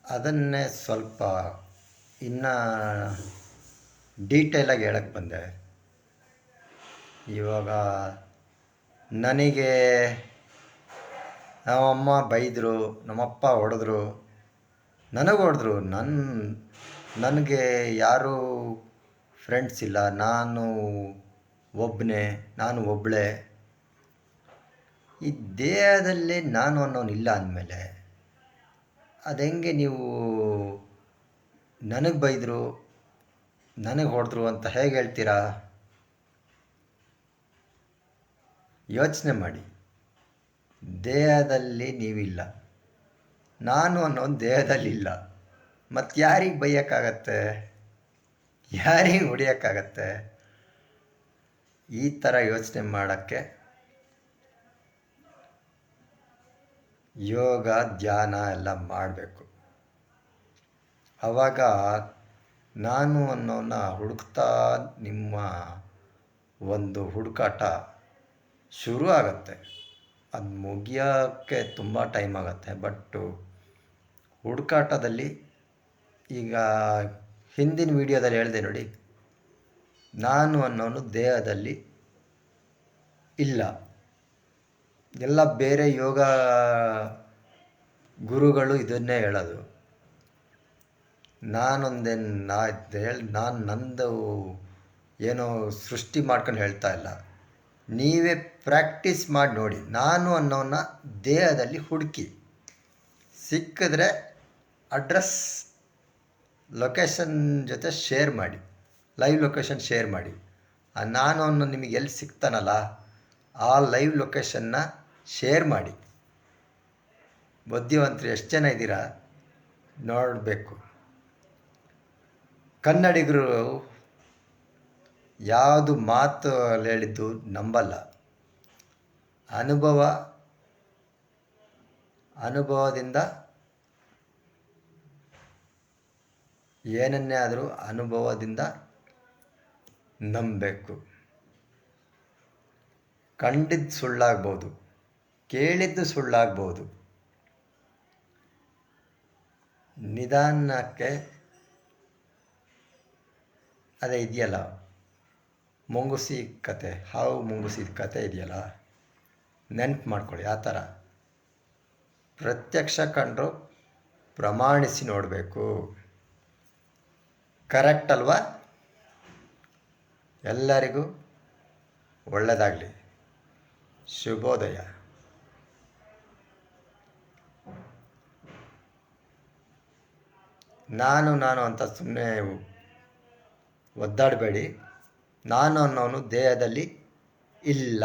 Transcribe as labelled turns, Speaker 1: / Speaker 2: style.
Speaker 1: ಅದನ್ನೇ ಸ್ವಲ್ಪ ಇನ್ನು ಡೀಟೇಲಾಗಿ ಹೇಳಕ್ಕೆ ಬಂದೆ. ಇವಾಗ ನನಗೆ ನಮ್ಮಮ್ಮ ಬೈದರು, ನಮ್ಮಪ್ಪ ಹೊಡೆದ್ರು, ನನಗೆ ಹೊಡೆದ್ರು. ನನಗೆ ಯಾರೂ ಫ್ರೆಂಡ್ಸ್ ಇಲ್ಲ, ನಾನು ಒಬ್ಬಳೇ. ಈ ದೇಹದಲ್ಲೇ ನಾನು ಅನ್ನೋನಿಲ್ಲ ಅಂದಮೇಲೆ ಅದು ಹೆಂಗೆ ನೀವು ನನಗೆ ಬೈದರು, ನನಗೆ ಹೊಡೆದ್ರು ಅಂತ ಹೇಗೆ ಹೇಳ್ತೀರಾ? ಯೋಚನೆ ಮಾಡಿ. ದೇಹದಲ್ಲಿ ನೀವಿಲ್ಲ, ನಾನು ಅನ್ನೋನು ದೇಹದಲ್ಲಿಲ್ಲ. ಮತ್ತು ಯಾರಿಗೆ ಬೈಯೋಕ್ಕಾಗತ್ತೆ, ಯಾರಿಗೆ ಹೊಡಿಯೋಕ್ಕಾಗತ್ತೆ? ಈ ಥರ ಯೋಚನೆ ಮಾಡೋಕ್ಕೆ ಯೋಗ ಧ್ಯಾನ ಎಲ್ಲ ಮಾಡಬೇಕು. ಆವಾಗ ನಾನು ಅನ್ನೋನ ಹುಡುಕ್ತಾ ನಿಮ್ಮ ಒಂದು ಹುಡುಕಾಟ ಶುರು ಆಗುತ್ತೆ. ಅದು ಮುಗಿಯೋಕ್ಕೆ ತುಂಬ ಟೈಮ್ ಆಗುತ್ತೆ. ಬಟ್ಟು ಹುಡುಕಾಟದಲ್ಲಿ ಈಗ ಹಿಂದಿನ ವಿಡಿಯೋದಲ್ಲಿ ಹೇಳಿದೆ ನೋಡಿ, ನಾನು ಅನ್ನೋನು ದೇಹದಲ್ಲಿ ಇಲ್ಲ. ಎಲ್ಲ ಬೇರೆ ಯೋಗ ಗುರುಗಳು ಇದನ್ನೇ ಹೇಳೋದು. ನಾನು ನಂದು ಏನೋ ಸೃಷ್ಟಿ ಮಾಡ್ಕೊಂಡು ಹೇಳ್ತಾ ಇಲ್ಲ. ನೀವೇ ಪ್ರಾಕ್ಟೀಸ್ ಮಾಡಿ ನೋಡಿ. ನಾನು ಅನ್ನೋನ ದೇಹದಲ್ಲಿ ಹುಡುಕಿ, ಸಿಕ್ಕಿದ್ರೆ ಅಡ್ರೆಸ್ ಲೊಕೇಶನ್ ಜೊತೆ ಶೇರ್ ಮಾಡಿ, ಲೈವ್ ಲೊಕೇಶನ್ ಶೇರ್ ಮಾಡಿ. ಆ ನಾನು ಅನ್ನೋ ನಿಮಗೆ ಎಲ್ಲಿ ಸಿಗ್ತಾನಲ್ಲ ಆ ಲೈವ್ ಲೊಕೇಶನ್ನ ಶೇರ್ ಮಾಡಿ. ಬುದ್ಧಿವಂತರು ಎಷ್ಟು ಜನ ಇದ್ದೀರಾ ನೋಡಬೇಕು. ಕನ್ನಡಿಗರು ಯಾವುದು ಮಾತು ಹೇಳಿದ್ದು ನಂಬಲ್ಲ. ಅನುಭವದಿಂದ ಏನನ್ನೇ ಆದರೂ ಅನುಭವದಿಂದ ನಂಬಬೇಕು. ಕಂಡಿದ್ದು ಸುಳ್ಳಾಗ್ಬೋದು, ಕೇಳಿದ್ದು ಸುಳ್ಳಾಗ್ಬೋದು. ನಿಧಾನಕ್ಕೆ ಅದೇ ಇದೆಯಲ್ಲ, ಮುಂಗುಸಿ ಕತೆ, ಹಾವು ಮುಂಗುಸಿದ ಕತೆ ಇದೆಯಲ್ಲ, ನೆನ್ಪು ಮಾಡ್ಕೊಳ್ಳಿ. ಆ ಥರ ಪ್ರತ್ಯಕ್ಷ ಕಂಡ್ರು ಪ್ರಮಾಣಿಸಿ ನೋಡಬೇಕು. ಕರೆಕ್ಟ್ ಅಲ್ವಾ? ಎಲ್ಲರಿಗೂ ಒಳ್ಳೆಯದಾಗಲಿ. ಶುಭೋದಯ. ನಾನು ಅಂತ ಸುಮ್ಮನೆ ಒದ್ದಾಡಬೇಡಿ. ನಾನು ಅನ್ನೋನು ದೇಹದಲ್ಲಿ ಇಲ್ಲ.